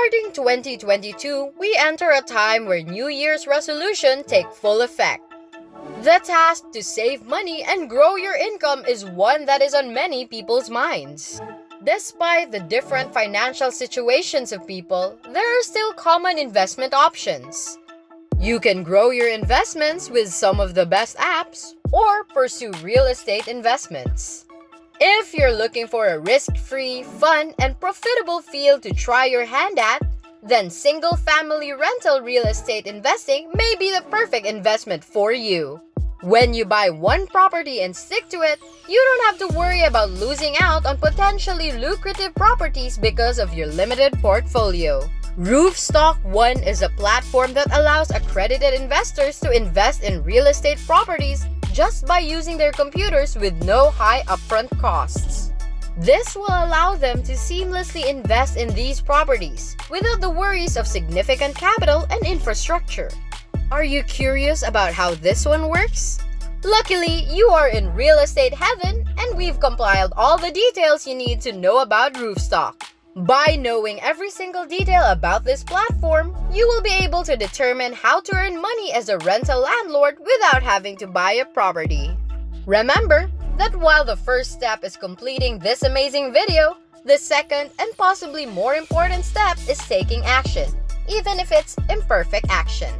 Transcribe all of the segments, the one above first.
Starting 2022, we enter a time where New Year's resolutions take full effect. The task to save money and grow your income is one that is on many people's minds. Despite the different financial situations of people, there are still common investment options. You can grow your investments with some of the best apps or pursue real estate investments. If you're looking for a risk-free, fun, and profitable field to try your hand at, then single-family rental real estate investing may be the perfect investment for you. When you buy one property and stick to it, you don't have to worry about losing out on potentially lucrative properties because of your limited portfolio. Roofstock One is a platform that allows accredited investors to invest in real estate properties just by using their computers with no high upfront costs. This will allow them to seamlessly invest in these properties without the worries of significant capital and infrastructure. Are you curious about how this one works? Luckily, you are in real estate heaven, and we've compiled all the details you need to know about Roofstock. By knowing every single detail about this platform, you will be able to determine how to earn money as a rental landlord without having to buy a property. Remember that while the first step is completing this amazing video, the second and possibly more important step is taking action, even if it's imperfect action.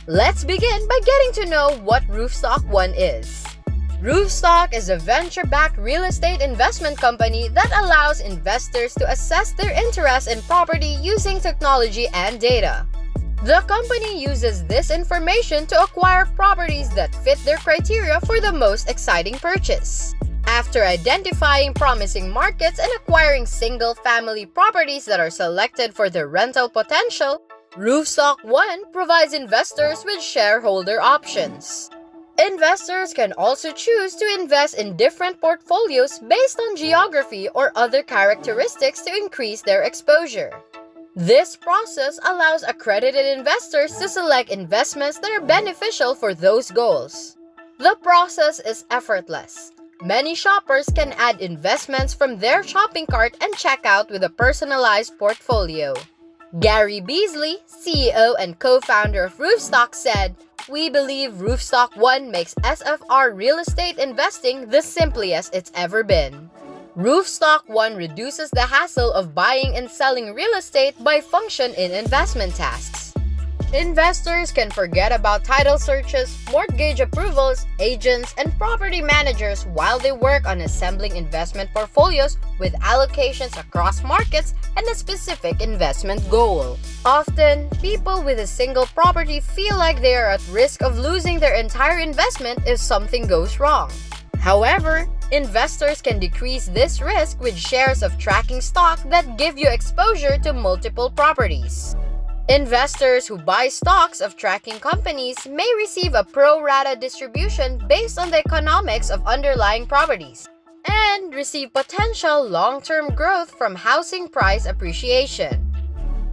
Let's begin by getting to know what Roofstock One is. Roofstock is a venture-backed real estate investment company that allows investors to assess their interest in property using technology and data. The company uses this information to acquire properties that fit their criteria for the most exciting purchase. After identifying promising markets and acquiring single-family properties that are selected for their rental potential, Roofstock One provides investors with shareholder options. Investors can also choose to invest in different portfolios based on geography or other characteristics to increase their exposure. This process allows accredited investors to select investments that are beneficial for those goals. The process is effortless. Many shoppers can add investments from their shopping cart and check out with a personalized portfolio. Gary Beasley, CEO and co-founder of Roofstock, said, "We believe Roofstock One makes SFR real estate investing the simplest it's ever been." Roofstock One reduces the hassle of buying and selling real estate by function in investment tasks. Investors can forget about title searches, mortgage approvals, agents, and property managers while they work on assembling investment portfolios with allocations across markets and a specific investment goal. Often, people with a single property feel like they are at risk of losing their entire investment if something goes wrong. However, investors can decrease this risk with shares of tracking stock that give you exposure to multiple properties. Investors who buy stocks of tracking companies may receive a pro rata distribution based on the economics of underlying properties and receive potential long-term growth from housing price appreciation.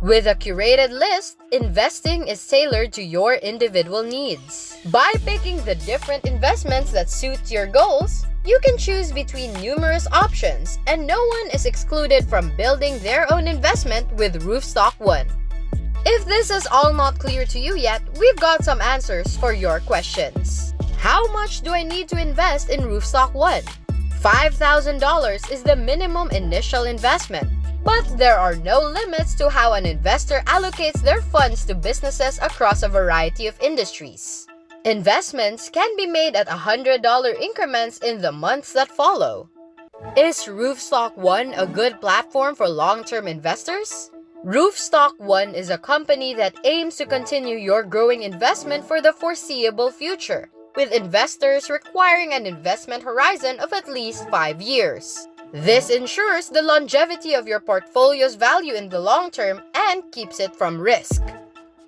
With a curated list, investing is tailored to your individual needs. By picking the different investments that suit your goals, you can choose between numerous options, and no one is excluded from building their own investment with Roofstock One. If this is all not clear to you yet, we've got some answers for your questions. How much do I need to invest in Roofstock One? $5,000 is the minimum initial investment, but there are no limits to how an investor allocates their funds to businesses across a variety of industries. Investments can be made at $100 increments in the months that follow. Is Roofstock One a good platform for long-term investors? Roofstock One is a company that aims to continue your growing investment for the foreseeable future, with investors requiring an investment horizon of at least 5 years. This ensures the longevity of your portfolio's value in the long term and keeps it from risk.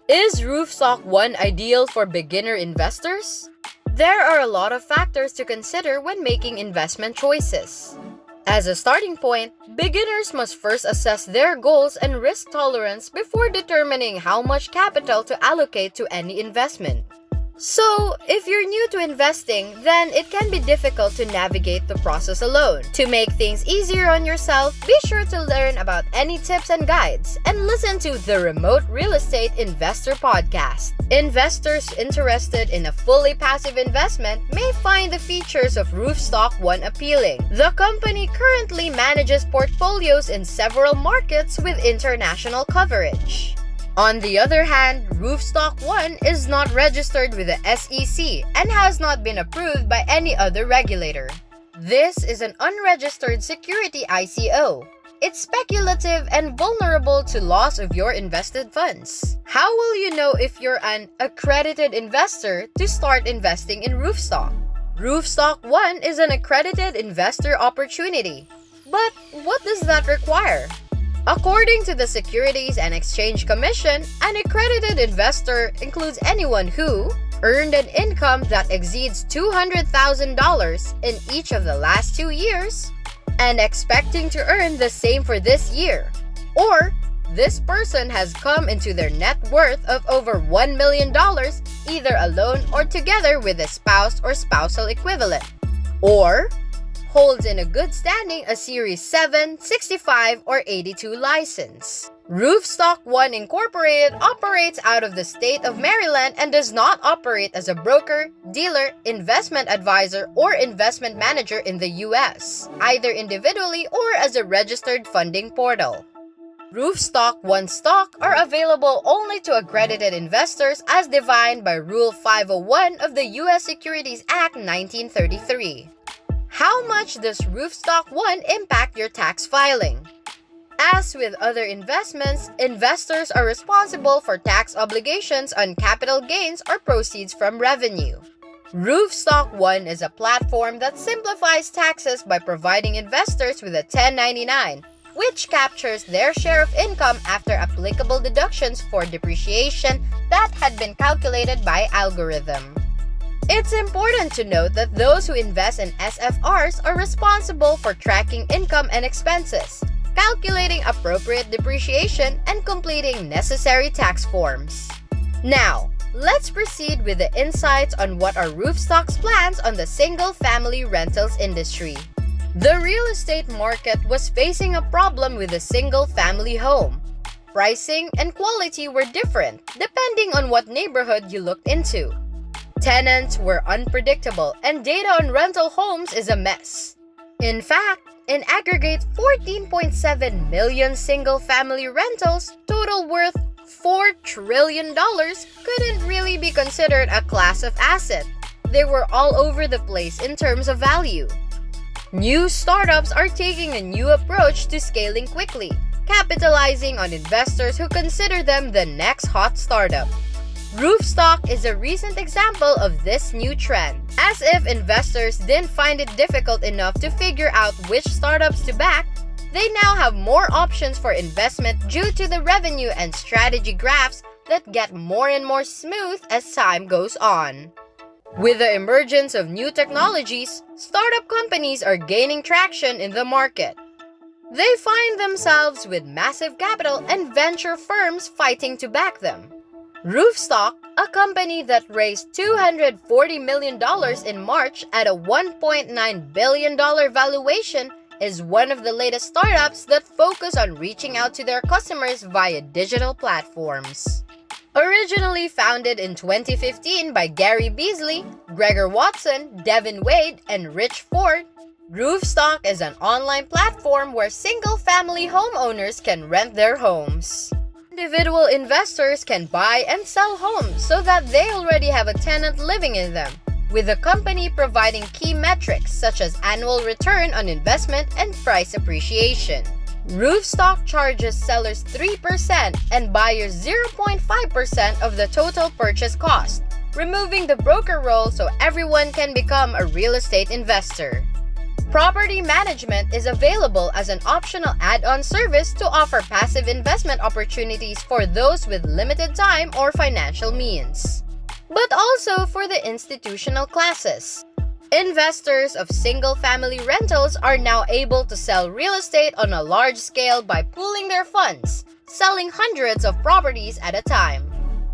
Is Roofstock One ideal for beginner investors? There are a lot of factors to consider when making investment choices. As a starting point, beginners must first assess their goals and risk tolerance before determining how much capital to allocate to any investment. So, if you're new to investing, then it can be difficult to navigate the process alone. To make things easier on yourself, be sure to learn about any tips and guides and listen to the Remote Real Estate Investor Podcast. Investors interested in a fully passive investment may find the features of Roofstock One appealing. The company currently manages portfolios in several markets with international coverage. On the other hand, Roofstock One is not registered with the SEC and has not been approved by any other regulator. This is an unregistered security ICO. It's speculative and vulnerable to loss of your invested funds. How will you know if you're an accredited investor to start investing in Roofstock? Roofstock One is an accredited investor opportunity. But what does that require? According to the Securities and Exchange Commission, an accredited investor includes anyone who earned an income that exceeds $200,000 in each of the last 2 years and expecting to earn the same for this year, or this person has come into their net worth of over $1 million either alone or together with a spouse or spousal equivalent, or holds in a good standing a Series 7, 65, or 82 license. Roofstock One Incorporated operates out of the state of Maryland and does not operate as a broker, dealer, investment advisor, or investment manager in the U.S., either individually or as a registered funding portal. Roofstock One stock are available only to accredited investors as defined by Rule 501 of the U.S. Securities Act 1933. How much does Roofstock One impact your tax filing? As with other investments, investors are responsible for tax obligations on capital gains or proceeds from revenue. Roofstock One is a platform that simplifies taxes by providing investors with a 1099, which captures their share of income after applicable deductions for depreciation that had been calculated by algorithm. It's important to note that those who invest in SFRs are responsible for tracking income and expenses, calculating appropriate depreciation, and completing necessary tax forms. Now, let's proceed with the insights on what are Roofstock's plans on the single-family rentals industry. The real estate market was facing a problem with a single-family home. Pricing and quality were different depending on what neighborhood you looked into. Tenants were unpredictable, and data on rental homes is a mess. In fact, in aggregate, 14.7 million single-family rentals, total worth $4 trillion, couldn't really be considered a class of asset. They were all over the place in terms of value. New startups are taking a new approach to scaling quickly, capitalizing on investors who consider them the next hot startup. Roofstock is a recent example of this new trend. As if investors didn't find it difficult enough to figure out which startups to back, they now have more options for investment due to the revenue and strategy graphs that get more and more smooth as time goes on. With the emergence of new technologies, startup companies are gaining traction in the market. They find themselves with massive capital and venture firms fighting to back them. Roofstock, a company that raised $240 million in March at a $1.9 billion valuation, is one of the latest startups that focus on reaching out to their customers via digital platforms. Originally founded in 2015 by Gary Beasley, Gregor Watson, Devin Wade, and Rich Ford, Roofstock is an online platform where single-family homeowners can rent their homes. Individual investors can buy and sell homes so that they already have a tenant living in them, with the company providing key metrics such as annual return on investment and price appreciation. Roofstock charges sellers 3% and buyers 0.5% of the total purchase cost, removing the broker role so everyone can become a real estate investor. Property management is available as an optional add-on service to offer passive investment opportunities for those with limited time or financial means, but also for the institutional classes. Investors of single-family rentals are now able to sell real estate on a large scale by pooling their funds, selling hundreds of properties at a time.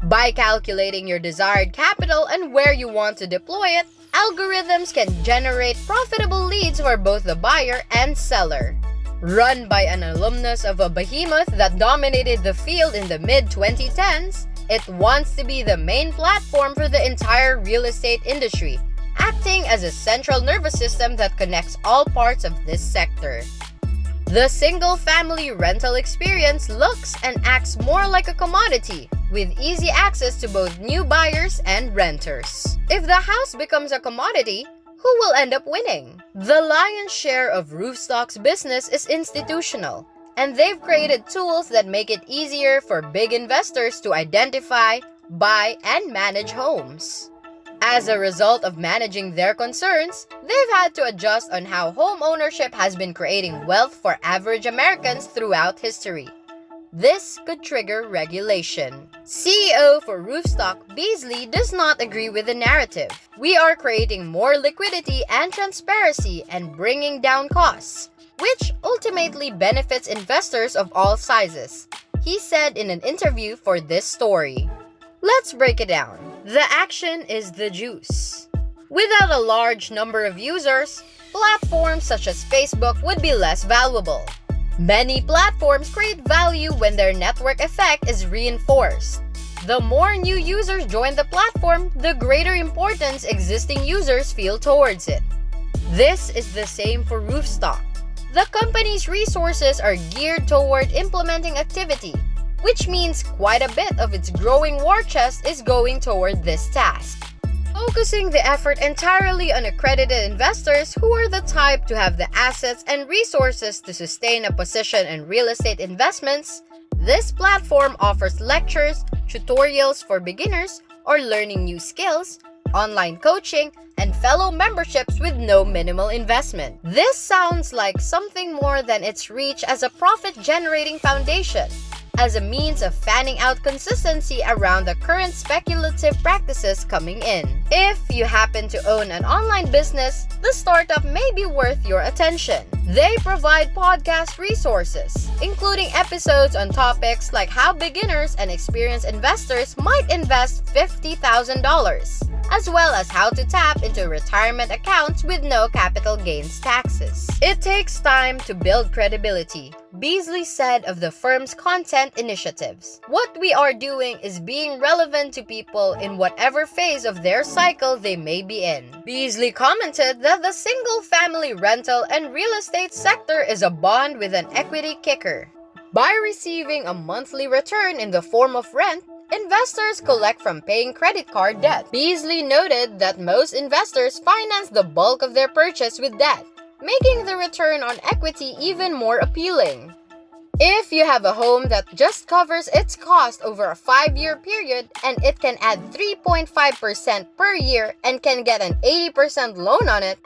By calculating your desired capital and where you want to deploy it, algorithms can generate profitable leads for both the buyer and seller. Run by an alumnus of a behemoth that dominated the field in the mid-2010s, it wants to be the main platform for the entire real estate industry, acting as a central nervous system that connects all parts of this sector. The single-family rental experience looks and acts more like a commodity, with easy access to both new buyers and renters. If the house becomes a commodity, who will end up winning? The lion's share of Roofstock's business is institutional, and they've created tools that make it easier for big investors to identify, buy, and manage homes. As a result of managing their concerns, they've had to adjust on how home ownership has been creating wealth for average Americans throughout history. This could trigger regulation. CEO for Roofstock, Beasley, does not agree with the narrative. We are creating more liquidity and transparency and bringing down costs, which ultimately benefits investors of all sizes, he said in an interview for this story. Let's break it down. The action is the juice. Without a large number of users, platforms such as Facebook would be less valuable. Many platforms create value when their network effect is reinforced. The more new users join the platform, the greater importance existing users feel towards it. This is the same for Roofstock. The company's resources are geared toward implementing activity, which means quite a bit of its growing war chest is going toward this task. Focusing the effort entirely on accredited investors who are the type to have the assets and resources to sustain a position in real estate investments, this platform offers lectures, tutorials for beginners or learning new skills, online coaching, and fellow memberships with no minimal investment. This sounds like something more than its reach as a profit-generating foundation, as a means of fanning out consistency around the current speculative practices coming in. If you happen to own an online business, the startup may be worth your attention. They provide podcast resources, including episodes on topics like how beginners and experienced investors might invest $50,000, as well as how to tap into retirement accounts with no capital gains taxes. It takes time to build credibility, Beasley said of the firm's content initiatives. What we are doing is being relevant to people in whatever phase of their cycle they may be in. Beasley commented that the single-family rental and real estate sector is a bond with an equity kicker. By receiving a monthly return in the form of rent, investors collect from paying credit card debt. Beasley noted that most investors finance the bulk of their purchase with debt, making the return on equity even more appealing. If you have a home that just covers its cost over a 5-year period and it can add 3.5% per year and can get an 80% loan on it,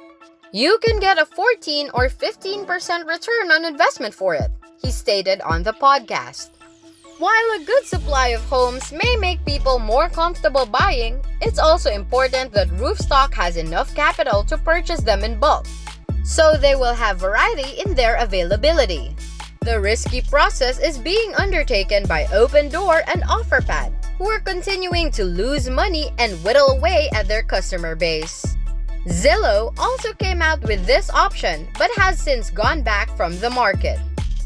you can get a 14 or 15% return on investment for it, he stated on the podcast. While a good supply of homes may make people more comfortable buying, it's also important that Roofstock has enough capital to purchase them in bulk, so they will have variety in their availability. The risky process is being undertaken by Open Door and OfferPad, who are continuing to lose money and whittle away at their customer base. Zillow also came out with this option but has since gone back from the market.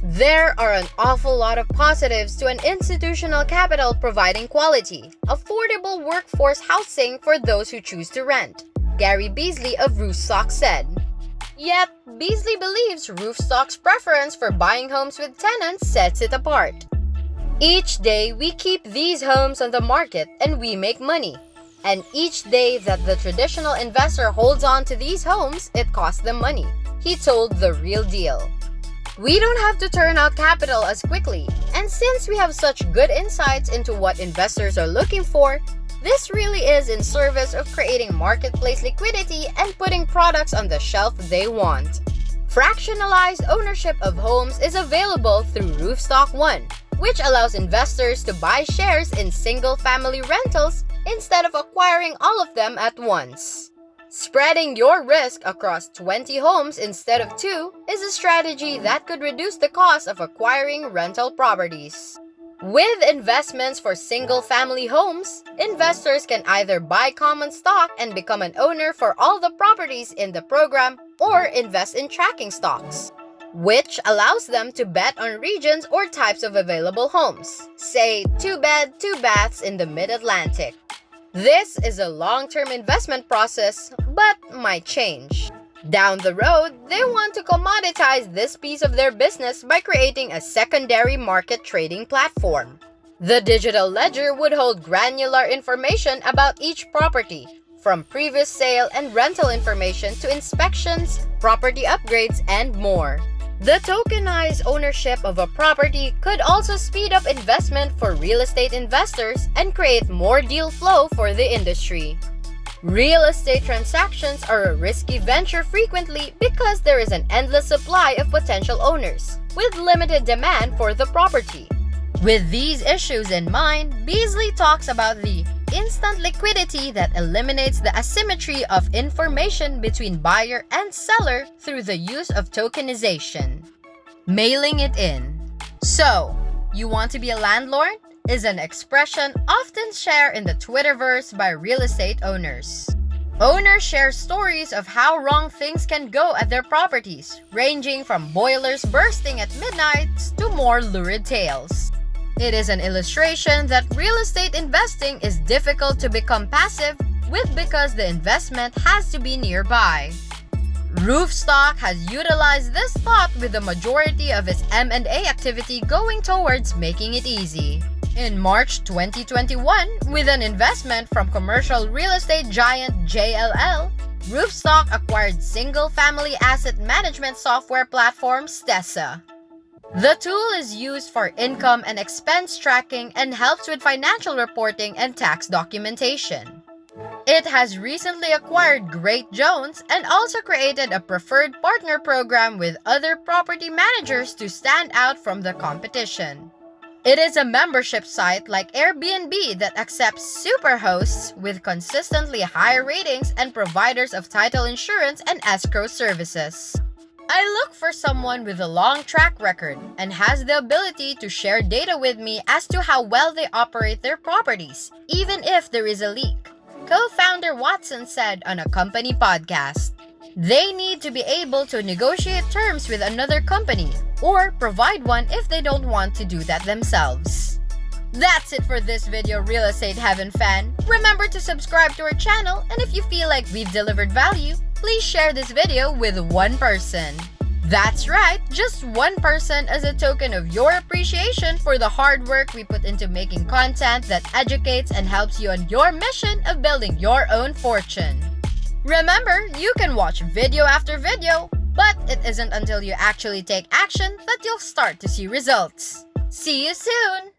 There are an awful lot of positives to an institutional capital providing quality, affordable workforce housing for those who choose to rent, Gary Beasley of Roofstock said. Yet, Beasley believes Roofstock's preference for buying homes with tenants sets it apart. Each day, we keep these homes on the market and we make money. And each day that the traditional investor holds on to these homes, it costs them money, he told The Real Deal. We don't have to turn out capital as quickly, and since we have such good insights into what investors are looking for, this really is in service of creating marketplace liquidity and putting products on the shelf they want. Fractionalized ownership of homes is available through Roofstock One, which allows investors to buy shares in single-family rentals instead of acquiring all of them at once. Spreading your risk across 20 homes instead of 2 is a strategy that could reduce the cost of acquiring rental properties. With investments for single-family homes, investors can either buy common stock and become an owner for all the properties in the program or invest in tracking stocks, which allows them to bet on regions or types of available homes, say 2-bed, 2-baths in the Mid-Atlantic. This is a long-term investment process, but might change. Down the road, they want to commoditize this piece of their business by creating a secondary market trading platform. The digital ledger would hold granular information about each property, from previous sale and rental information to inspections, property upgrades, and more. The tokenized ownership of a property could also speed up investment for real estate investors and create more deal flow for the industry. Real estate transactions are a risky venture frequently because there is an endless supply of potential owners, with limited demand for the property. With these issues in mind, Beasley talks about the instant liquidity that eliminates the asymmetry of information between buyer and seller through the use of tokenization. Mailing it in. So, you want to be a landlord? Is an expression often shared in the Twitterverse by real estate owners. Owners share stories of how wrong things can go at their properties, ranging from boilers bursting at midnight to more lurid tales. It is an illustration that real estate investing is difficult to become passive with because the investment has to be nearby. Roofstock has utilized this thought with the majority of its M&A activity going towards making it easy. In March 2021, with an investment from commercial real estate giant JLL, Roofstock acquired single-family asset management software platform Stessa. The tool is used for income and expense tracking and helps with financial reporting and tax documentation. It has recently acquired Great Jones and also created a preferred partner program with other property managers to stand out from the competition. It is a membership site like Airbnb that accepts superhosts with consistently high ratings and providers of title insurance and escrow services. I look for someone with a long track record and has the ability to share data with me as to how well they operate their properties, even if there is a leak, co-founder Watson said on a company podcast. They need to be able to negotiate terms with another company or provide one if they don't want to do that themselves. That's it for this video, Real Estate Heaven fan. Remember to subscribe to our channel, and if you feel like we've delivered value, please share this video with one person. That's right, just one person as a token of your appreciation for the hard work we put into making content that educates and helps you on your mission of building your own fortune. Remember, you can watch video after video, but it isn't until you actually take action that you'll start to see results. See you soon!